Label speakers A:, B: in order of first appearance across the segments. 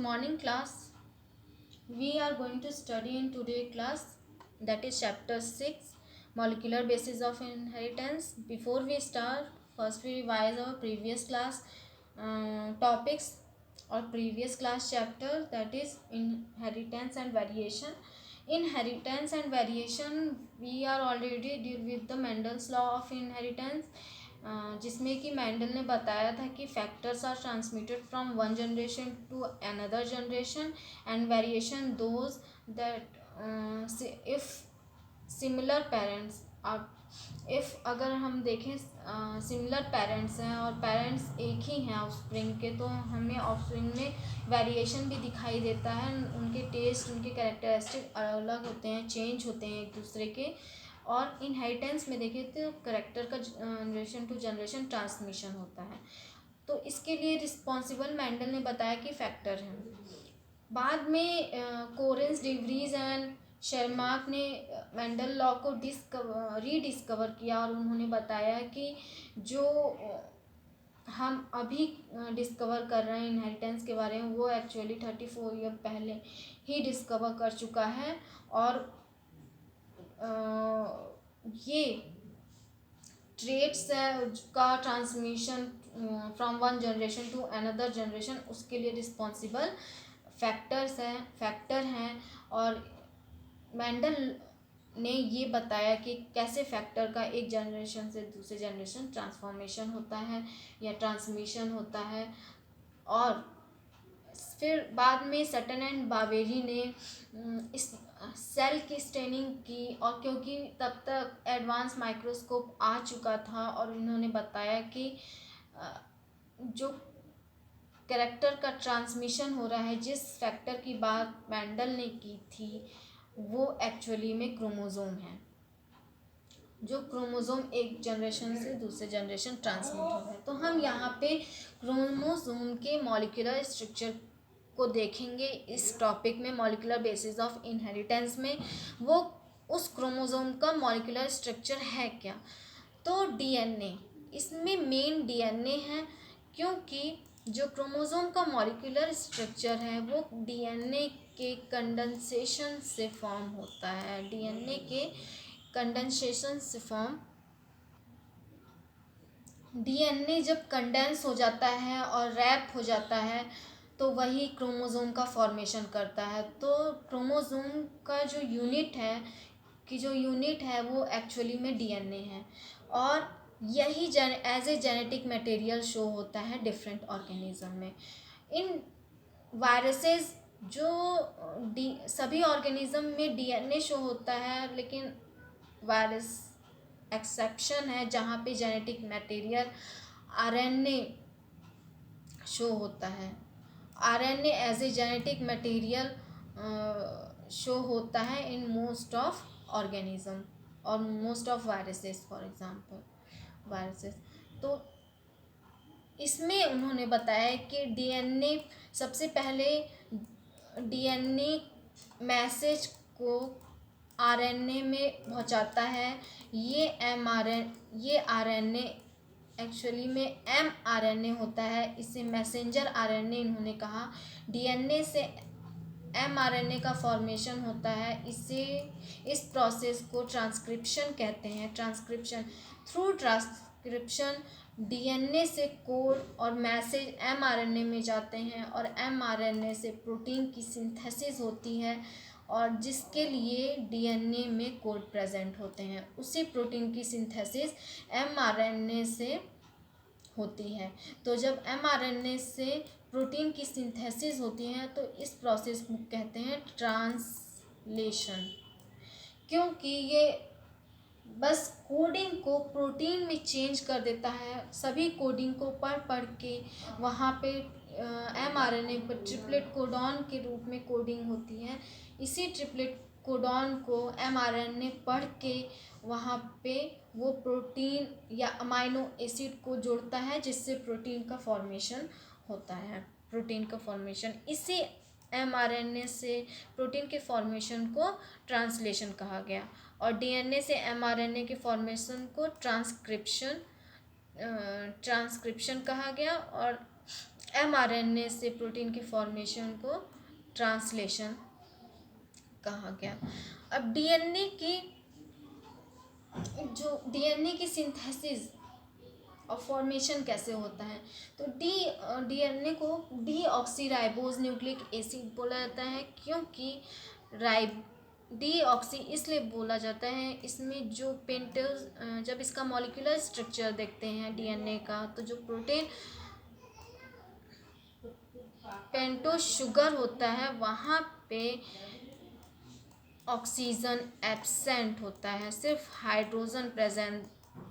A: morning class. We are going to study in today class, that is chapter 6, molecular basis of inheritance. Before we start, first we revise our previous class topics or previous class chapter, that is inheritance and variation. Inheritance and variation we are already deal with the Mendel's law of inheritance, जिसमें कि Mendel ने बताया था कि factors are transmitted from one generation to another generation and variation those that if similar parents are, if अगर हम देखें similar parents हैं और पेरेंट्स एक ही हैं ऑफस्प्रिंग के, तो हमें ऑफस्प्रिंग में वेरिएशन भी दिखाई देता है. उनके टेस्ट, उनके कैरेक्टरिस्टिक अलग होते हैं, चेंज होते हैं एक दूसरे के. और इनहेरिटेंस में देखें तो करेक्टर का जनरेशन टू जनरेशन ट्रांसमिशन होता है. तो इसके लिए रिस्पॉन्सिबल मेंडल ने बताया कि फैक्टर हैं. बाद में कोरेंस, डिवरीज एंड शेरमार्क ने मेंडल लॉ को रीडिस्कवर किया और उन्होंने बताया कि जो हम अभी डिस्कवर कर रहे हैं इनहेरिटेंस के बारे में, वो एक्चुअली 34 ईयर पहले ही डिस्कवर कर चुका है. और ये ट्रेट्स है का transmission from one generation to another generation, उसके लिए रिस्पॉन्सिबल फैक्टर हैं. और मेंडल ने ये बताया कि कैसे फैक्टर का एक जनरेशन से दूसरे जनरेशन ट्रांसफॉर्मेशन होता है या ट्रांसमिशन होता है. और फिर बाद में सटन एंड बावेरी ने इस सेल की स्टेनिंग की, और क्योंकि तब तक एडवांस माइक्रोस्कोप आ चुका था, और उन्होंने बताया कि जो कैरेक्टर का ट्रांसमिशन हो रहा है, जिस फैक्टर की बात मेंडल ने की थी, वो एक्चुअली में क्रोमोसोम है. जो क्रोमोसोम एक जनरेशन से दूसरे जनरेशन ट्रांसमिट हो रहा है. तो हम यहाँ पे क्रोमोसोम के मॉलिक्यूलर स्ट्रक्चर को देखेंगे इस टॉपिक में, मॉलिक्यूलर बेसिस ऑफ इनहेरिटेंस में. वो उस क्रोमोसोम का मॉलिक्यूलर स्ट्रक्चर है क्या? तो डीएनए, इसमें मेन डीएनए है, क्योंकि जो क्रोमोसोम का मॉलिक्यूलर स्ट्रक्चर है वो डीएनए के कंडेंसेशन से फॉर्म होता है. डीएनए के कंडेंसेशन से डीएनए जब कंडेंस हो जाता है और रैप हो जाता है, तो वही क्रोमोसोम का फॉर्मेशन करता है. तो क्रोमोसोम का जो यूनिट है वो एक्चुअली में डीएनए है. और यही as a genetic material show होता है डिफरेंट ऑर्गेनिज्म में. इन वायरसेस, जो सभी ऑर्गेनिज्म में डीएनए शो होता है, लेकिन वायरस एक्सेप्शन है जहाँ पे जेनेटिक मटेरियल आरएनए शो होता है. RNA as a genetic material show होता है इन मोस्ट ऑफ ऑर्गेनिज्म और most of viruses, for example viruses. तो इसमें उन्होंने बताया कि डीएनए सबसे पहले डीएनए मैसेज को आरएनए में पहुंचाता है. ये आरएनए एक्चुअली में एमआरएनए होता है. इसे मैसेंजर आरएनए इन्होंने कहा. डीएनए से एमआरएनए का फॉर्मेशन होता है. इस प्रोसेस को ट्रांसक्रिप्शन कहते हैं. थ्रू ट्रांसक्रिप्शन डीएनए से कोड और मैसेज एमआरएनए में जाते हैं, और एमआरएनए से प्रोटीन की सिंथेसिस होती है, और जिसके लिए डीएनए में कोड प्रेजेंट होते हैं. उसी प्रोटीन की सिंथेसिस एमआरएनए से होती है. तो जब एमआरएनए से प्रोटीन की सिंथेसिस होती है, तो इस प्रोसेस को कहते हैं ट्रांसलेशन, क्योंकि ये बस कोडिंग को प्रोटीन में चेंज कर देता है. सभी कोडिंग को पढ़ के वहाँ पे एमआरएनए पर ट्रिपलेट कोडॉन के रूप में कोडिंग होती है. इसी ट्रिपलेट कोडॉन को एमआरएनए पढ़ के वहाँ पे वो प्रोटीन या अमाइनो एसिड को जोड़ता है, जिससे प्रोटीन का फॉर्मेशन होता है. इसी एमआरएनए से प्रोटीन के फॉर्मेशन को ट्रांसलेशन कहा गया, और डीएनए से एमआरएनए के फॉर्मेशन को ट्रांसक्रिप्शन कहा गया. और mRNA से प्रोटीन के फॉर्मेशन को ट्रांसलेशन कहा गया। अब डीएनए की सिंथेसिस और फॉर्मेशन कैसे होता है, तो डीएनए को डीऑक्सीराइबोज न्यूक्लिक एसिड बोला जाता है, क्योंकि डीऑक्सी इसलिए बोला जाता है, इसमें जो पेंटोज जब इसका मॉलिक्यूलर स्ट्रक्चर देखते हैं डीएनए का, तो जो प्रोटीन पेंटोज शुगर होता है वहाँ पे ऑक्सीजन एब्सेंट होता है, सिर्फ हाइड्रोजन प्रेजेंट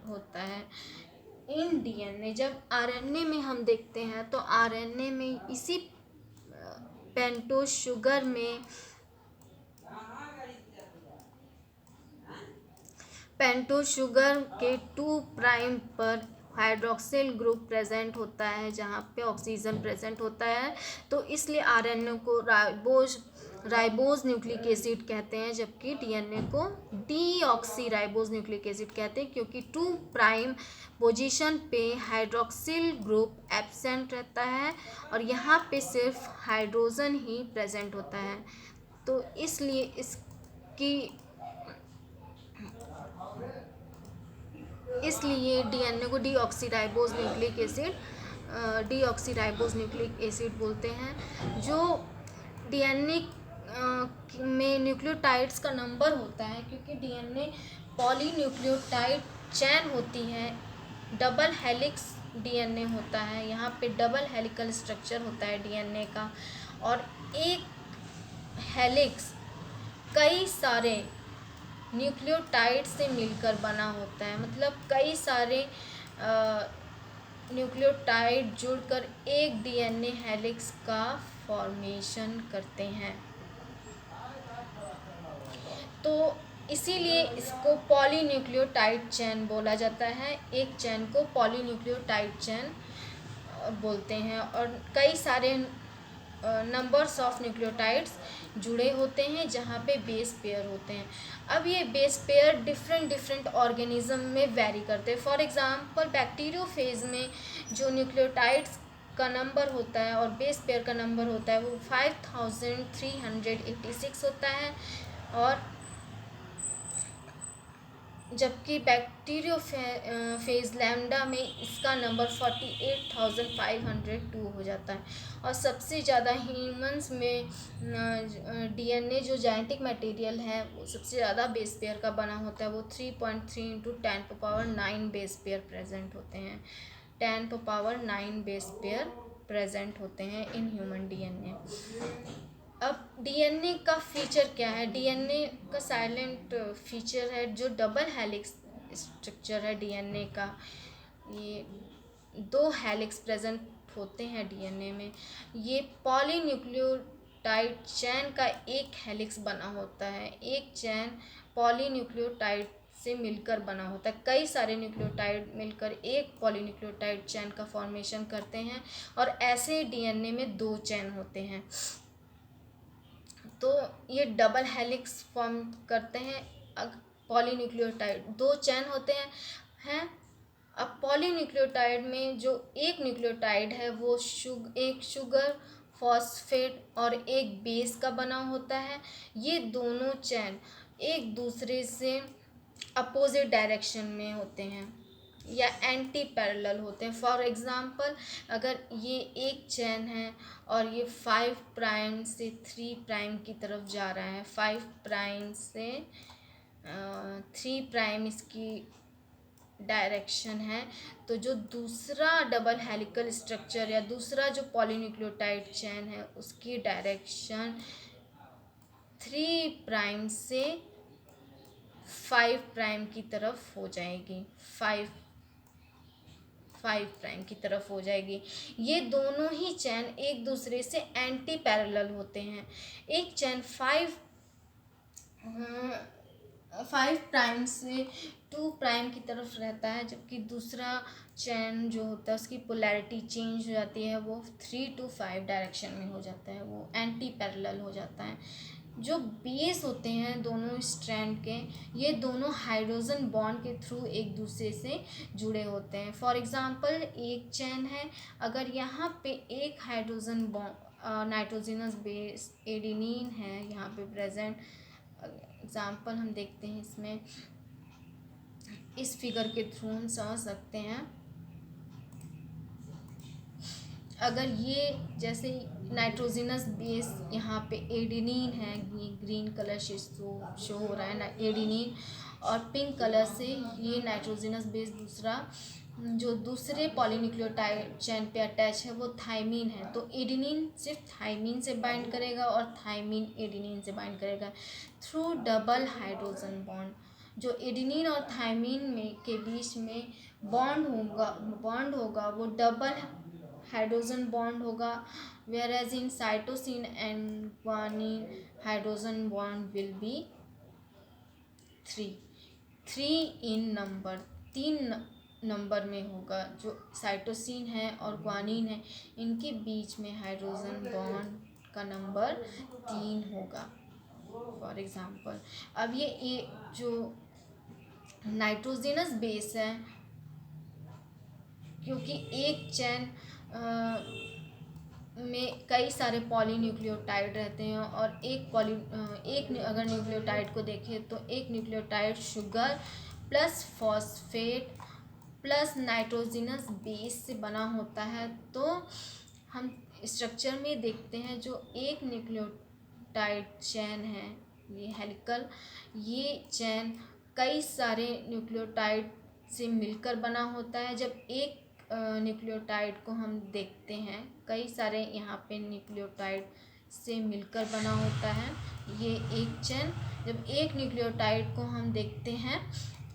A: होता है। इन डीएनए जब आरएनए में हम देखते हैं तो आरएनए में इसी पेंटोज शुगर में पेंटोज शुगर के 2 प्राइम पर हाइड्रोक्सिल ग्रुप प्रेजेंट होता है जहाँ पे ऑक्सीजन प्रेजेंट होता है, तो इसलिए आरएनए को राइबोज न्यूक्लिक एसिड कहते हैं, जबकि डीएनए को डीऑक्सीराइबोज न्यूक्लिक एसिड कहते हैं, क्योंकि 2 प्राइम पोजीशन पे हाइड्रोक्सिल ग्रुप एब्सेंट रहता है और यहाँ पे सिर्फ हाइड्रोजन ही प्रेजेंट होता है। तो इसलिए डीएनए को डीऑक्सीराइबोज न्यूक्लिक एसिड बोलते हैं। जो डीएनए में न्यूक्लियोटाइड्स का नंबर होता है, क्योंकि डीएनए पॉलीन्यूक्लियोटाइड चैन होती है, डबल हेलिक्स डीएनए होता है, यहाँ पे डबल हेलिकल स्ट्रक्चर होता है डीएनए का, और एक हेलिक्स कई सारे न्यूक्लियोटाइड से मिलकर बना होता है, मतलब कई सारे न्यूक्लियोटाइड जुड़कर एक डीएनए हेलिक्स का फॉर्मेशन करते हैं। तो इसीलिए इसको पॉलीन्यूक्लियोटाइड चेन बोला जाता है, एक चेन को पॉलीन्यूक्लियोटाइड चेन बोलते हैं, और कई सारे नंबर्स ऑफ न्यूक्लियोटाइड्स जुड़े होते हैं जहाँ पे बेस पेयर होते हैं। अब ये बेस पेयर डिफरेंट ऑर्गेनिज्म में वेरी करते हैं। फॉर एग्जांपल बैक्टीरियोफेज में जो न्यूक्लियोटाइड्स का नंबर होता है और बेस पेयर का नंबर होता है वो 5386 होता है, और जबकि बैक्टीरियोफेज लैम्डा में इसका नंबर 48,502 हो जाता है। और सबसे ज़्यादा ह्यूमंस में डीएनए जो जेनेटिक मटेरियल है वो सबसे ज़्यादा बेस पेयर का बना होता है, वो 3.3 × 10⁹ बेस पेयर प्रेजेंट होते हैं, 10⁹ बेस पेयर प्रेजेंट होते हैं इन ह्यूमन डीएनए। अब डीएनए का फीचर क्या है, डीएनए का साइलेंट फीचर है जो डबल हेलिक्स स्ट्रक्चर है डीएनए का, ये 2 हेलिक्स प्रेजेंट होते हैं डीएनए में। ये पॉलीन्यूक्लियोटाइड चैन का एक हेलिक्स बना होता है, एक चैन पॉलीन्यूक्लियोटाइड से मिलकर बना होता है, कई सारे न्यूक्लियोटाइड मिलकर एक पॉलीन्यूक्लियोटाइड चैन का फॉर्मेशन करते हैं, और ऐसे डीएनए में 2 चैन होते हैं, तो ये डबल हेलिक्स फॉर्म करते हैं। पॉलीन्यूक्लियोटाइड 2 चैन होते हैं। अब पॉलीन्यूक्लियोटाइड में जो एक न्यूक्लियोटाइड है वो एक शुगर फॉस्फेट और एक बेस का बना होता है। ये दोनों चैन एक दूसरे से अपोजिट डायरेक्शन में होते हैं या एंटी पैरेलल होते हैं। फॉर एग्ज़ाम्पल अगर ये एक चैन है और ये 5 प्राइम से 3 प्राइम की तरफ जा रहा है, 5 प्राइम से 3 प्राइम इसकी डायरेक्शन है, तो जो दूसरा डबल हेलिकल स्ट्रक्चर या दूसरा जो पॉलीन्यूक्लियोटाइड चैन है उसकी डायरेक्शन 3 प्राइम से 5 प्राइम की तरफ हो जाएगी, 5 प्राइम की तरफ हो जाएगी। ये दोनों ही चैन एक दूसरे से एंटी पैरेलल होते हैं। एक चैन 5 प्राइम से 2 प्राइम की तरफ रहता है, जबकि दूसरा चैन जो होता है उसकी पोलैरिटी चेंज हो जाती है, वो 3 to 5 डायरेक्शन में हो जाता है, वो एंटी पैरेलल हो जाता है। जो बेस होते हैं दोनों स्ट्रैंड के, ये दोनों हाइड्रोजन बॉन्ड के थ्रू एक दूसरे से जुड़े होते हैं। फॉर एग्जांपल एक चेन है, अगर यहाँ पे एक hydrogen bond nitrogenous base adenine है यहाँ पे प्रेजेंट, एग्जांपल हम देखते हैं इसमें, इस फिगर के थ्रू हम समझ सकते हैं। अगर ये जैसे नाइट्रोजनस बेस यहाँ पे एडेनिन है, ये ग्रीन कलर से शो हो रहा है ना एडेनिन, और पिंक कलर से ये नाइट्रोजनस बेस दूसरा जो दूसरे पॉलीन्यूक्लियोटाइड चेन पे अटैच है वो थायमीन है, तो एडेनिन सिर्फ थायमीन से बाइंड करेगा और थायमीन एडेनिन से बाइंड करेगा थ्रू डबल हाइड्रोजन बॉन्ड। जो एडेनिन और थायमीन में के बीच में बॉन्ड होगा वो डबल हाइड्रोजन बॉन्ड होगा, whereas in cytosine and guanine hydrogen bond will be 3 in number, 3 number में होगा। जो साइटोसिन है और ग्वानिन है इनके बीच में हाइड्रोजन बॉन्ड का नंबर 3 होगा। फॉर एग्जांपल अब ये जो नाइट्रोजनस बेस है, क्योंकि एक चैन में कई सारे पॉलीन्यूक्लियोटाइड रहते हैं, और एक अगर न्यूक्लियोटाइड को देखें तो एक nucleotide sugar plus phosphate plus nitrogenous base से बना होता है। तो हम स्ट्रक्चर में देखते हैं जो एक न्यूक्लियोटाइड चैन है ये हेलिकल, ये चैन कई सारे न्यूक्लियोटाइड से मिलकर बना होता है। जब एक न्यूक्लियोटाइड को हम देखते हैं, कई सारे यहाँ पे न्यूक्लियोटाइड से मिलकर बना होता है ये एक चेन। जब एक न्यूक्लियोटाइड को हम देखते हैं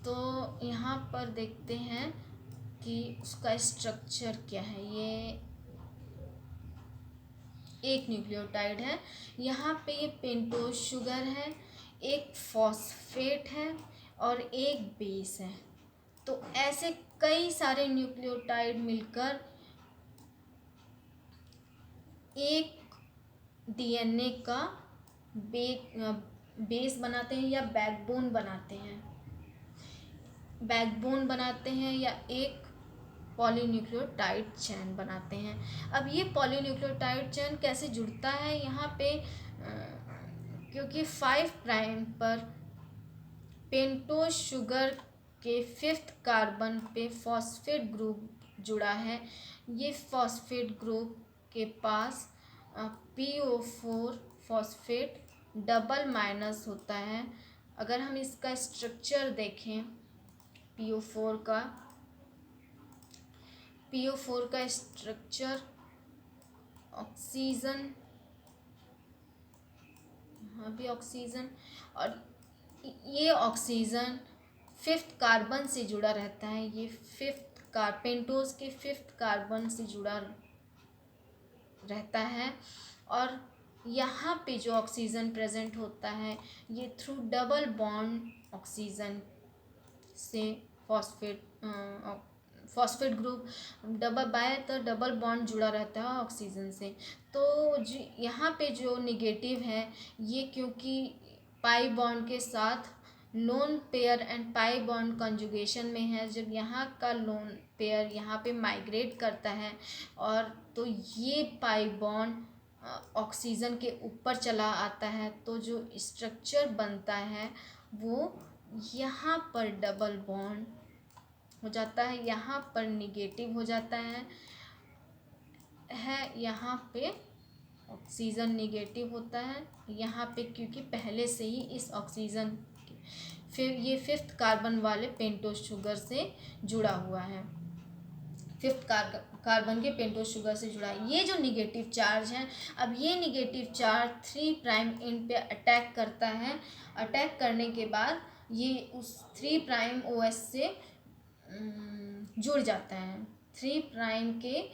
A: तो यहाँ पर देखते हैं कि उसका स्ट्रक्चर क्या है। ये एक न्यूक्लियोटाइड है, यहाँ पे ये पेंटोज शुगर है, एक फॉस्फेट है और एक बेस है। तो ऐसे कई सारे न्यूक्लियोटाइड मिलकर एक डीएनए का बेस बनाते हैं या बैकबोन बनाते हैं या एक पॉलीन्यूक्लियोटाइड चेन बनाते हैं। अब ये पॉलीन्यूक्लियोटाइड चेन कैसे जुड़ता है यहाँ पे, क्योंकि 5 प्राइम पर पेंटोज शुगर के 5th कार्बन पे फॉस्फेट ग्रुप जुड़ा है। ये फॉस्फेट ग्रुप के पास PO4 फॉस्फेट डबल माइनस होता है। अगर हम इसका स्ट्रक्चर देखें PO4 का स्ट्रक्चर, ऑक्सीजन, यहाँ भी ऑक्सीजन, और ये ऑक्सीजन 5th कार्बन से जुड़ा रहता है। ये पेंटोज के 5th कार्बन से जुड़ा रहता है, और यहाँ पे जो ऑक्सीजन प्रेजेंट होता है ये थ्रू डबल बॉन्ड ऑक्सीजन से फॉस्फेट ग्रुप डबल बॉन्ड जुड़ा रहता है ऑक्सीजन से। तो यहाँ पे जो निगेटिव है ये, क्योंकि पाई बॉन्ड के साथ lone pair and pi bond conjugation में है, जब यहाँ का लोन पेयर यहाँ पे माइग्रेट करता है और तो ये पाई बॉन्ड ऑक्सीजन के ऊपर चला आता है, तो जो स्ट्रक्चर बनता है वो यहाँ पर डबल बॉन्ड हो जाता है, यहाँ पर निगेटिव हो जाता है यहाँ पे ऑक्सीजन निगेटिव होता है यहाँ पे, क्योंकि पहले से ही इस ऑक्सीजन फिर ये 5th कार्बन वाले पेंटोज शुगर से जुड़ा हुआ है, 5th कार्बन के पेंटोज शुगर से जुड़ा है। ये जो निगेटिव चार्ज है, अब ये निगेटिव चार्ज 3 प्राइम एंड पे अटैक करता है। अटैक करने के बाद ये उस 3 प्राइम OH से जुड़ जाता है, 3 प्राइम के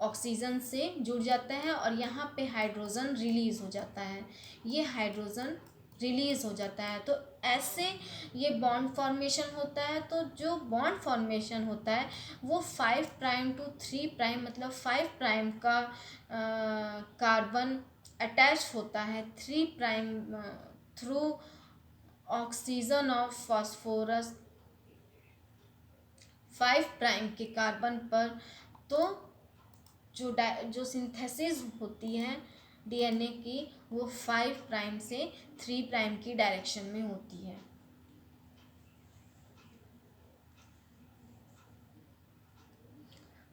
A: ऑक्सीजन से जुड़ जाता है, और यहाँ पे हाइड्रोजन रिलीज़ हो जाता है। ये हाइड्रोजन रिलीज़ हो जाता है, तो ऐसे ये बॉन्ड फॉर्मेशन होता है। तो जो बॉन्ड फॉर्मेशन होता है वो 5 प्राइम टू 3 प्राइम, मतलब 5 प्राइम का कार्बन अटैच होता है 3 prime through oxygen of phosphorus 5 prime के कार्बन पर, तो जो सिंथेसिस होती है डीएनए की वो 5 प्राइम से 3 प्राइम की डायरेक्शन में होती है।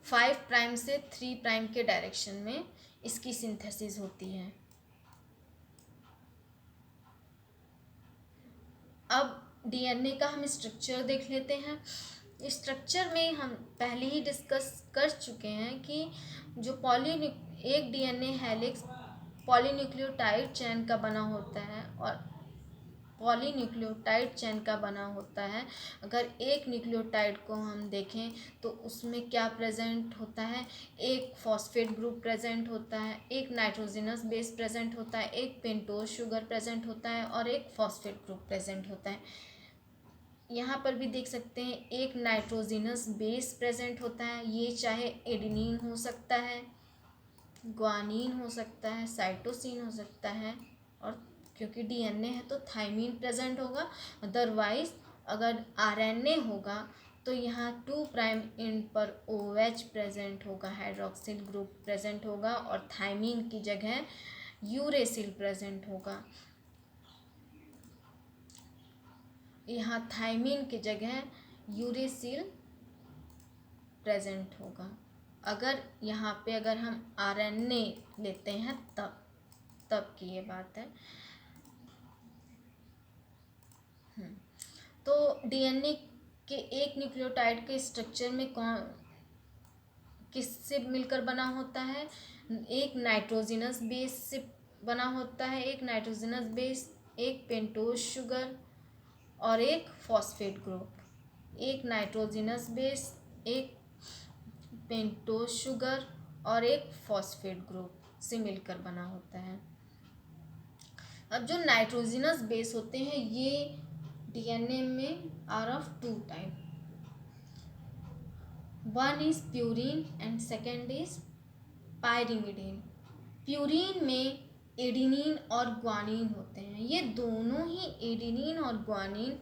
A: 5 प्राइम से 3 प्राइम के डायरेक्शन में इसकी सिंथेसिस होती है। अब डीएनए का हम स्ट्रक्चर देख लेते हैं। स्ट्रक्चर में हम पहले ही डिस्कस कर चुके हैं कि जो एक डीएनए हेलिक्स पॉलीन्यूक्लियोटाइड चेन का बना होता है और पॉलीन्यूक्लियोटाइड चेन का बना होता है। अगर एक न्यूक्लियोटाइड को हम देखें तो उसमें क्या प्रेजेंट होता है, एक फॉस्फेट ग्रुप प्रेजेंट होता है, एक नाइट्रोजनस बेस प्रेजेंट होता है, एक पेंटोज शुगर प्रेजेंट होता है और एक फॉस्फेट ग्रुप प्रेजेंट होता है। यहाँ पर भी देख सकते हैं एक नाइट्रोजनस बेस प्रेजेंट होता है, ये चाहे एडेनिन हो सकता है, ग्वानिन हो सकता है, साइटोसिन हो सकता है, और क्योंकि डीएनए है तो थाइमिन प्रेजेंट होगा। अदरवाइज अगर आरएनए होगा तो यहाँ 2 प्राइम एंड पर OH प्रेजेंट होगा, हाइड्रोक्सिल ग्रुप प्रेजेंट होगा और थाइमिन की जगह यूरेसिल प्रेजेंट होगा। यहाँ थाइमिन की जगह यूरेसिल प्रेजेंट होगा। अगर यहाँ पे अगर हम आरएनए लेते हैं तब की ये बात है। तो डीएनए के एक न्यूक्लियोटाइड के स्ट्रक्चर में किससे मिलकर बना होता है, एक नाइट्रोजनस बेस से बना होता है, एक नाइट्रोजनस बेस, एक पेंटोज शुगर और एक फॉस्फेट ग्रुप। एक नाइट्रोजनस बेस, एक पेंटोज शुगर और एक फॉस्फेट ग्रुप से मिलकर बना होता है। अब जो नाइट्रोजनस बेस होते हैं ये डीएनए में are of 2 type, one is purine and second is pyrimidine. Purine में एडेनिन और ग्वानिन होते हैं। ये दोनों ही एडेनिन और ग्वानिन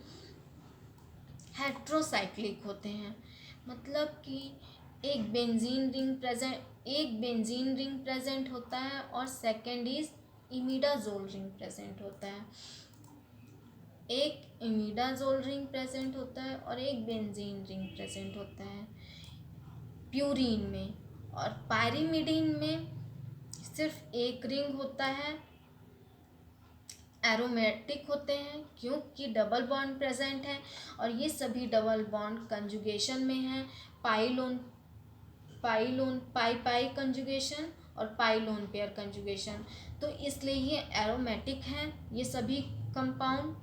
A: हेट्रोसाइक्लिक होते हैं, मतलब कि एक बेंजीन रिंग प्रेजेंट होता है और second is imidazole ring present होता है। एक इमिडाजोल रिंग प्रेजेंट होता है और एक बेंजीन रिंग प्रेजेंट होता है प्यूरिन में। और पायरिमिडीन में सिर्फ एक रिंग होता है, एरोमेटिक होते हैं क्योंकि डबल बॉन्ड प्रेजेंट है और ये सभी डबल बॉन्ड कंजुगेशन में हैं, पाई पाई कंजुगेशन और पाई लोन पेयर कंजुगेशन। तो इसलिए ये एरोमेटिक हैं ये सभी compound,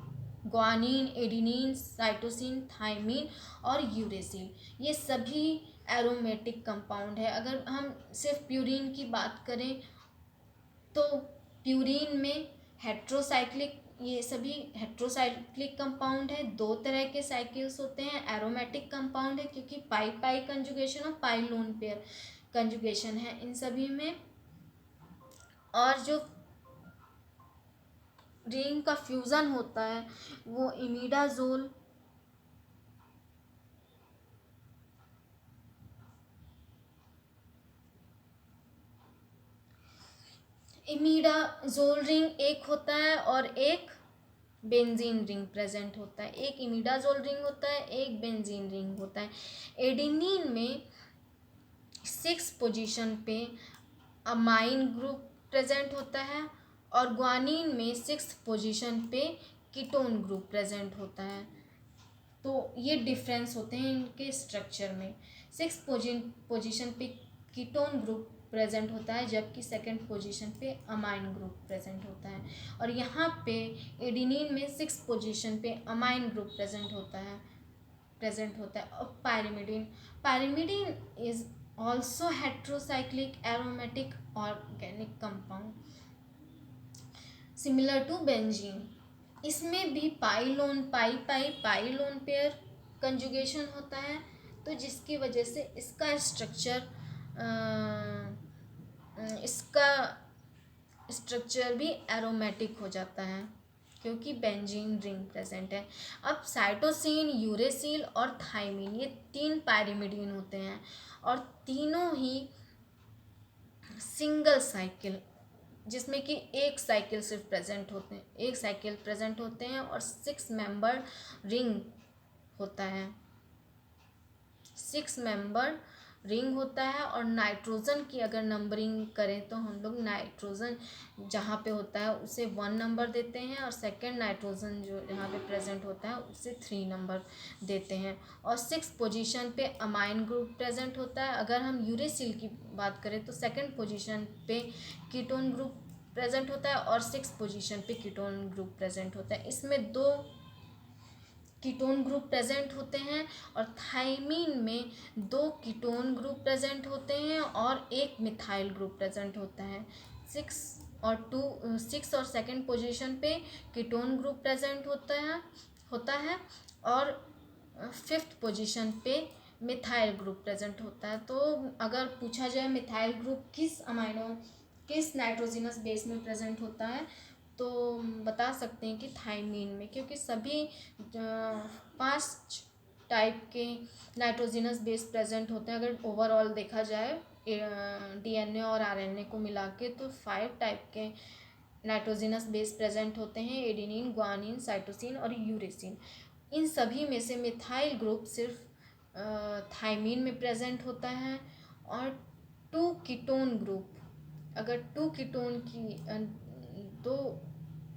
A: guanine, adenine, cytosine, thymine और यूरेसिल, ये सभी एरोमेटिक कंपाउंड है। अगर हम सिर्फ प्यूरिन की बात करें तो प्यूरिन में हेट्रोसाइक्लिक, ये सभी हेट्रोसाइक्लिक कंपाउंड है। 2 तरह के साइकिल्स होते हैं, एरोमेटिक कंपाउंड है क्योंकि पाई पाई कंजुगेशन और पाई लोन पेयर कंजुगेशन है इन सभी में। और जो रिंग का फ्यूज़न होता है वो इमिडाजोल रिंग एक होता है और एक बेंजीन रिंग प्रेजेंट होता है। एक इमिडाजोल रिंग होता है, एक बेंजीन रिंग होता है। एडेनिन में 6 पोजीशन पे अमाइन ग्रुप प्रेजेंट होता है और ग्वानिन में 6 पोजीशन पे कीटोन ग्रुप प्रेजेंट होता है। तो ये डिफरेंस होते हैं इनके स्ट्रक्चर में। 6 पोजीशन पे कीटोन ग्रुप प्रेजेंट होता है जबकि सेकंड पोजीशन पे अमाइन ग्रुप प्रेजेंट होता है। और यहाँ पे एडेनिन में 6 पोजीशन पे अमाइन ग्रुप प्रेजेंट होता है। और pyrimidine is also heterocyclic aromatic organic compound similar to benzene. इसमें भी पाई लोन पेयर कंजुगेशन होता है, तो जिसकी वजह से इसका स्ट्रक्चर भी एरोमेटिक हो जाता है क्योंकि बेंजीन रिंग प्रेजेंट है। अब साइटोसिन, यूरेसिल और थाइमिन ये 3 पायरिमिडीन होते हैं और तीनों ही सिंगल साइकिल, जिसमें कि एक साइकिल सिर्फ प्रेजेंट होते हैं, एक साइकिल प्रेजेंट होते हैं और 6 मेंबर रिंग होता है, 6 मेंबर रिंग होता है। और नाइट्रोजन की अगर नंबरिंग करें तो हम लोग नाइट्रोजन जहाँ पे होता है उसे 1 नंबर देते हैं और सेकंड नाइट्रोजन जो यहाँ पे प्रेजेंट होता है उसे 3 नंबर देते हैं। और 6 पोजीशन पे अमाइन ग्रुप प्रेजेंट होता है। अगर हम यूरेसिल की बात करें तो सेकंड पोजीशन पे कीटोन ग्रुप प्रेजेंट होता है और 6 पोजीशन पे कीटोन ग्रुप प्रेजेंट होता है। इसमें 2 कीटोन ग्रुप प्रेजेंट होते हैं और थाइमीन में 2 कीटोन ग्रुप प्रेजेंट होते हैं और 1 मिथाइल ग्रुप प्रेजेंट होता है। 6 और सेकंड पोजीशन पे कीटोन ग्रुप प्रेजेंट होता है और 5th पोजीशन पे मिथाइल ग्रुप प्रेजेंट होता है। तो अगर पूछा जाए मिथाइल ग्रुप किस नाइट्रोजिनस बेस में प्रेजेंट होता है तो बता सकते हैं कि थाइमीन में, क्योंकि सभी 5 टाइप के नाइट्रोजिनस बेस प्रेजेंट होते हैं। अगर ओवरऑल देखा जाए डीएनए और आरएनए को मिला के तो 5 टाइप के नाइट्रोजिनस बेस प्रेजेंट होते हैं, एडेनिन, ग्वानिन, साइटोसिन और यूरेसिन। इन सभी में से मिथाइल ग्रुप सिर्फ थाइमीन में प्रेजेंट होता है। और 2 कीटोन ग्रुप, अगर 2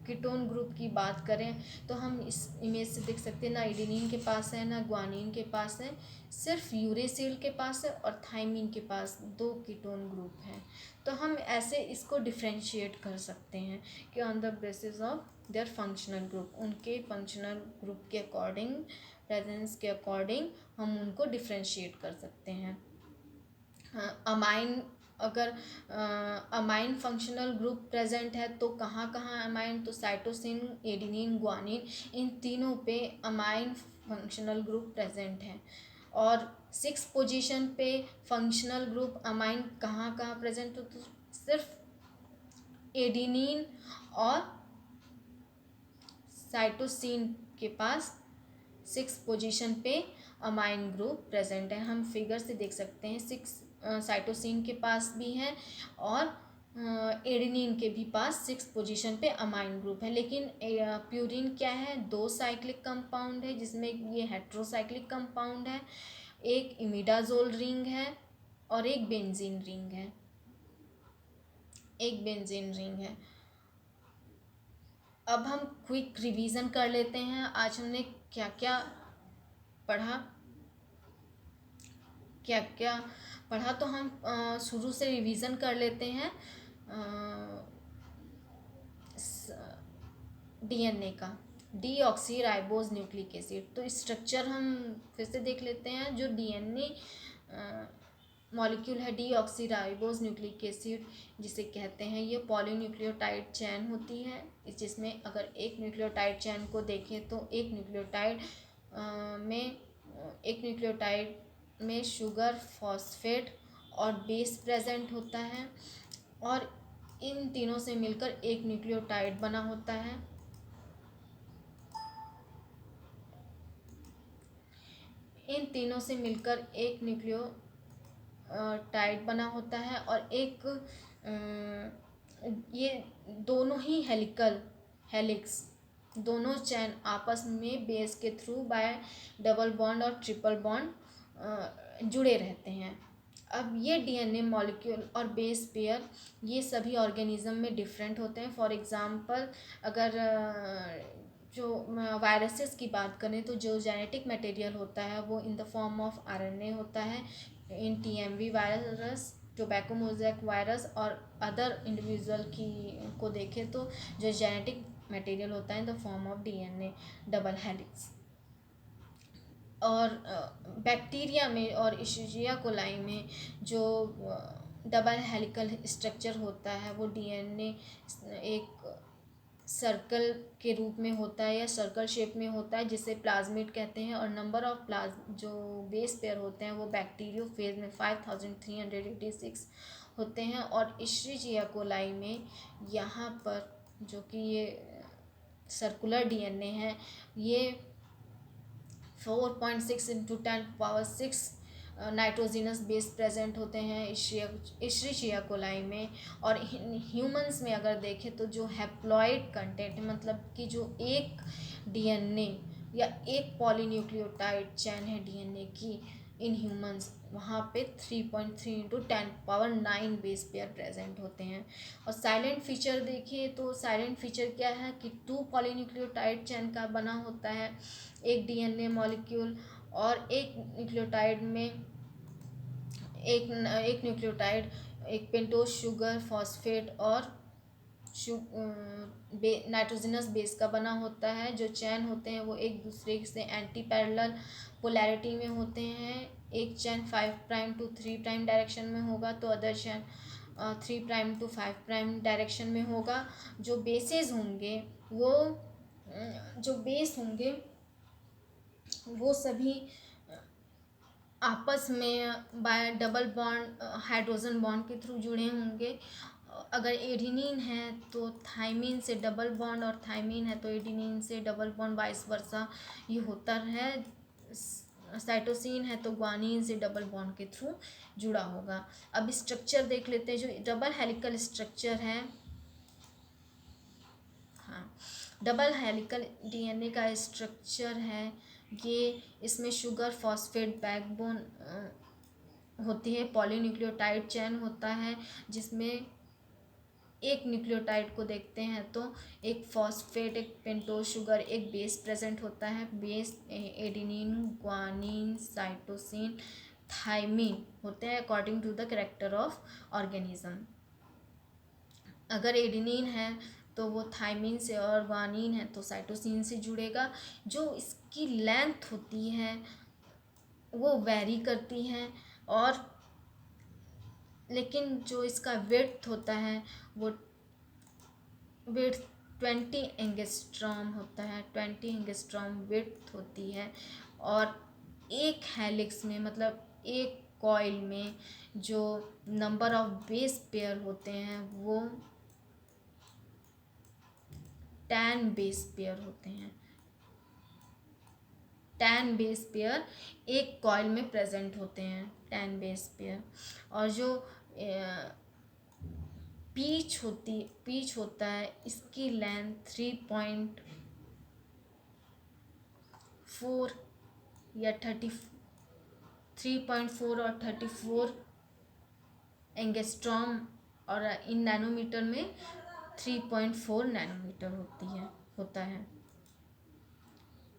A: कीटोन ग्रुप की बात करें तो हम इस इमेज से देख सकते हैं ना एडेनिन के पास है ना ग्वानिन के पास है, सिर्फ यूरेसिल के पास है और थाइमीन के पास 2 कीटोन ग्रुप हैं। तो हम ऐसे इसको डिफ्रेंशिएट कर सकते हैं कि on the basis of their functional group, उनके फंक्शनल ग्रुप के अकॉर्डिंग, प्रेजेंस के अकॉर्डिंग हम उनको डिफ्रेंशिएट कर सकते हैं। अमाइन, अगर अमाइन फंक्शनल ग्रुप प्रेजेंट है तो कहाँ कहाँ अमाइन, तो साइटोसिन, एडेनिन, ग्वानिन इन तीनों पे अमाइन फंक्शनल ग्रुप प्रेजेंट है। और 6 पोजीशन पे फंक्शनल ग्रुप अमाइन कहाँ कहाँ प्रेजेंट हो, तो सिर्फ एडेनिन और साइटोसिन के पास 6 पोजीशन पे अमाइन ग्रुप प्रेजेंट है। हम फिगर से देख सकते हैं 6 साइटोसिन के पास भी है और एडेनिन के भी पास 6 पोजीशन पे अमाइन ग्रुप है। लेकिन प्यूरिन क्या है, 2 साइक्लिक कंपाउंड है जिसमें ये हेट्रोसाइक्लिक कंपाउंड है, एक इमिडाजोल रिंग है और एक बेंजीन रिंग है। अब हम क्विक रिवीजन कर लेते हैं, आज हमने क्या क्या पढ़ा तो हम शुरू से रिवीजन कर लेते हैं डीएनए का, डीऑक्सी राइबोज न्यूक्लिक एसिड। तो स्ट्रक्चर हम फिर से देख लेते हैं। जो डीएनए मॉलिक्यूल है डीऑक्सी राइबोज न्यूक्लिक एसिड जिसे कहते हैं, ये पॉलीन्यूक्लियोटाइड चैन होती है, जिसमें अगर एक न्यूक्लियोटाइड चैन को देखें तो एक न्यूक्लियोटाइड में शुगर, फॉस्फेट और बेस प्रेजेंट होता है और इन तीनों से मिलकर एक न्यूक्लियोटाइड बना होता है। इन तीनों से मिलकर एक न्यूक्लियोटाइड बना होता है और एक ये दोनों ही हेलिक्स दोनों चैन आपस में बेस के थ्रू बाय डबल बॉन्ड और ट्रिपल बॉन्ड जुड़े रहते हैं। अब ये डीएनए मॉलिक्यूल और बेस पेयर ये सभी ऑर्गेनिज्म में डिफरेंट होते हैं। फॉर एग्जांपल अगर जो वायरसेस की बात करें तो जो जेनेटिक मटेरियल होता है वो in the form of RNA होता है। In TMV virus, tobacco mosaic virus और अदर इंडिविजुअल को देखें तो जो जेनेटिक मटेरियल होता है in the form of DNA double helix. और बैक्टीरिया में और इशेरिया कोलाई में जो डबल हेलिकल स्ट्रक्चर होता है वो डीएनए एक सर्कल के रूप में होता है या सर्कल शेप में होता है जिसे प्लाज्मिड कहते हैं। और नंबर ऑफ जो बेस पेयर होते हैं वो बैक्टीरियोफेज में 5386 होते हैं। और इश्रिचिया कोलाई में यहाँ पर जो कि ये सर्कुलर डीएनए है, ये 4.6 इंटू 10⁻⁶ नाइट्रोजिनस बेस प्रेजेंट होते हैं इश्रिचिया कोलाई में। और ह्यूमंस में अगर देखें तो जो हैप्लॉइड कंटेंट है, मतलब कि जो एक डीएनए या एक पॉलीन्यूक्लियोटाइड चैन है डीएनए की इन ह्यूमंस, वहाँ पे 3.3 इंटू 10⁻⁹ बेस पेयर प्रेजेंट होते हैं। और साइलेंट फीचर देखिए तो साइलेंट फीचर क्या है कि 2 पॉलीन्यूक्लियोटाइड चैन का बना होता है एक डीएनए मॉलिक्यूल, और एक न्यूक्लियोटाइड में एक न्यूक्लियोटाइड एक पेंटोज शुगर फॉस्फेट और नाइट्रोजनस बेस का बना होता है। जो चैन होते हैं वो एक दूसरे से एंटी पैरेलल पोलैरिटी में होते हैं। एक चैन 5' to 3' डायरेक्शन में होगा तो अदर चैन 3' to 5' डायरेक्शन में होगा। जो बेसेस होंगे वो जो बेस होंगे वो सभी आपस में bye double bond hydrogen bond के थ्रू जुड़े होंगे। अगर एडिनिन है तो थाइमिन से डबल बॉन्ड, और थाइमिन है तो एडिनिन से डबल बॉन्ड, वाइस वर्सा ये होता है। साइटोसिन है तो ग्वानिन से डबल बॉन्ड के थ्रू जुड़ा होगा। अब स्ट्रक्चर देख लेते हैं। जो डबल हेलिकल स्ट्रक्चर है, हाँ, डबल हेलिकल डीएनए का स्ट्रक्चर है ये। इसमें शुगर फॉस्फेट बैकबोन होती है, पॉलीन्यूक्लियोटाइड चैन होता है जिसमें एक न्यूक्लियोटाइड को देखते हैं तो एक फॉस्फेट, एक पेंटोज शुगर, एक बेस प्रेजेंट होता है। Base adenine, guanine, cytosine, thymine होते हैं according to the character of organism. अगर एडिनिन है तो वो थाइमिन से, और ग्वानिन है तो साइटोसिन से जुड़ेगा। जो इसकी लेंथ होती है वो वेरी करती है, और लेकिन जो इसका विड्थ होता है वो विड्थ 20 एंगस्ट्रॉम होता है। 20 एंगस्ट्रॉम विड्थ होती है। और एक हेलिक्स में, मतलब एक कॉइल में जो नंबर ऑफ बेस पेयर होते हैं वो 10 बेस पेयर होते हैं। 10 बेस पेयर एक कॉइल में प्रेजेंट होते हैं, 10 बेस पेयर। और जो पीच होता है इसकी लेंथ 3.4 या 3.4 और 34 एंगस्ट्रॉम, और इन नैनोमीटर में 3.4 नैनोमीटर होता है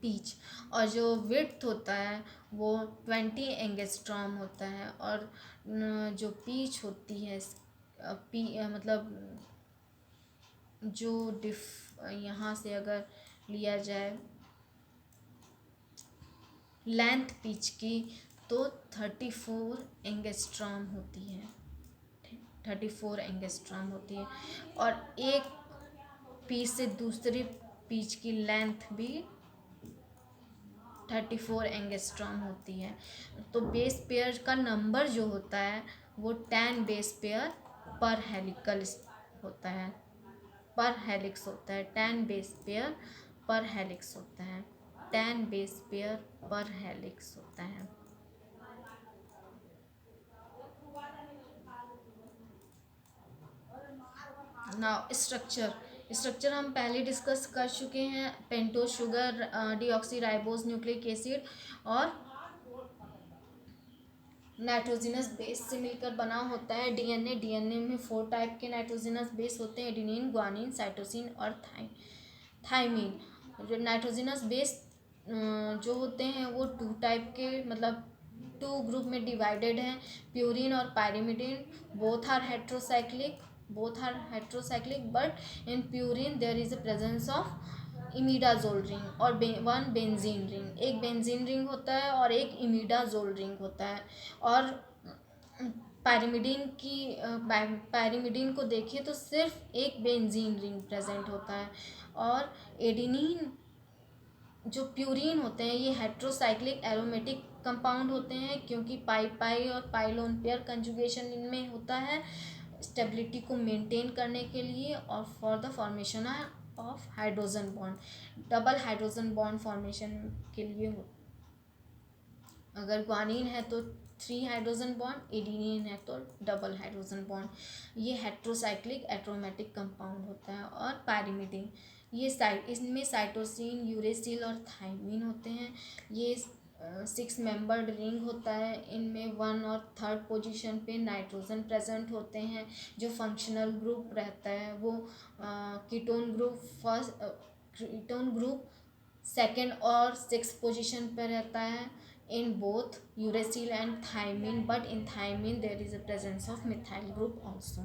A: पीच। और जो विड्थ होता है वो 20 एंगस्ट्रॉम होता है। और जो पीच होती है मतलब जो यहाँ से अगर लिया जाए लेंथ पिच की तो 34 एंगस्ट्रॉम होती है। 34 एंगस्ट्रॉम होती है। और एक पीच से दूसरी पीच की लेंथ भी 34 एंगस्ट्रॉम होती है। तो बेस पेयर का नंबर जो होता है वो 10 बेस पेयर पर हेलिकल होता है, पर हेलिक्स होता है। 10 बेस पेयर पर हेलिक्स होता है। 10 बेस पेयर पर हेलिक्स होता है। नाउ स्ट्रक्चर हम पहले डिस्कस कर चुके हैं। Pentose sugar, deoxyribose nucleic acid और नाइट्रोजिनस बेस से मिलकर बना होता है डीएनए में 4 टाइप के नाइट्रोजिनस बेस होते हैं, एडिनिन, ग्वानिन, साइटोसिन और थाइमिन। जो नाइट्रोजिनस बेस जो होते हैं वो 2 टाइप के, मतलब 2 ग्रुप में डिवाइडेड हैं, प्यूरिन और pyrimidine. Both are heterocyclic but in purine there is a presence of imidazole ring और 1 बेंजीन रिंग। एक बेंजीन रिंग होता है और एक इमिडाजोल रिंग होता है। और पायरिमिडिन को देखिए तो सिर्फ एक बेंजीन रिंग प्रेजेंट होता है। और एडिनिन जो प्यूरिन होते हैं ये हेट्रोसाइक्लिक एरोमेटिक कंपाउंड होते हैं, क्योंकि पाई पाई और पाई लोन पेयर कंजुगेशन इनमें होता है स्टेबिलिटी को मेंटेन करने के लिए और for the formation of hydrogen bond, double hydrogen bond formation के लिए अगर ग्वानिन है तो 3 हाइड्रोजन बॉन्ड, एडिनिन है तो डबल हाइड्रोजन बॉन्ड। ये हेट्रोसाइक्लिक एरोमेटिक कंपाउंड होता है। और पैरिमिडिन, ये इसमें साइटोसिन, यूरेसिल और थायमिन होते हैं। ये 6 मेंबर्ड रिंग होता है। इनमें 1 और 3rd पोजीशन पे नाइट्रोजन प्रेजेंट होते हैं। जो फंक्शनल ग्रुप रहता है वो कीटोन ग्रुप 2nd और 6th पोजीशन पे रहता है in both uracil and thymine, but in thymine there is a presence of methyl group also.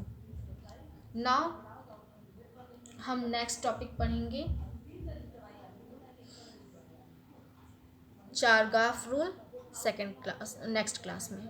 A: Now हम नेक्स्ट टॉपिक पढ़ेंगे चारगाफ रूल नेक्स्ट क्लास में।